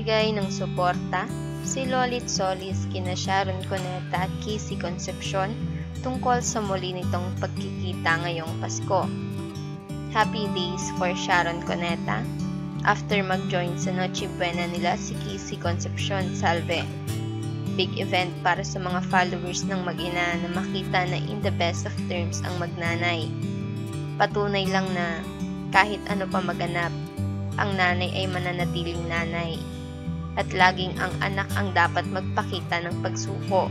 Nagbigay ng suporta si Lolit Solis kina Sharon Cuneta at Casey Concepcion tungkol sa muli nitong pagkikita ngayong Pasko. Happy days for Sharon Cuneta after mag-join sa Noche Buena nila si Casey Concepcion Salve. Big event para sa mga followers ng mag-ina na makita na in the best of terms ang magnanay. Patunay lang na kahit ano pa maganap, ang nanay ay mananatiling nanay at laging ang anak ang dapat magpakita ng pagsuko.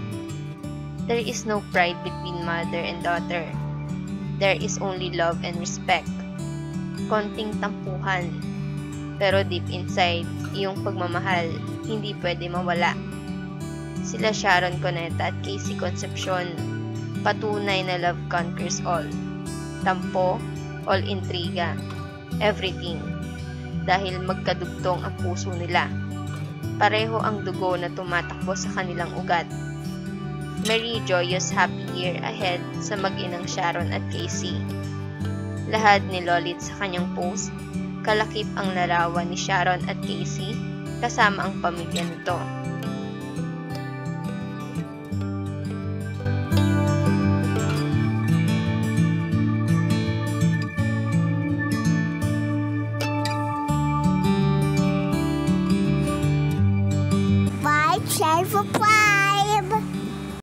There is no pride between mother and daughter. There is only love and respect. Konting tampuhan, pero deep inside, iyong pagmamahal hindi pwede mawala. Sila Sharon Cuneta at Casey Concepcion, patunay na love conquers all. Tampo, all intriga, everything. Dahil magkadugtong ang puso nila. Pareho ang dugo na tumatakbo sa kanilang ugat. Merry joyous happy year ahead sa mag-inang Sharon at Casey. Lahad ni Lolit sa kanyang post, kalakip ang larawan ni Sharon at Casey kasama ang pamilya nito.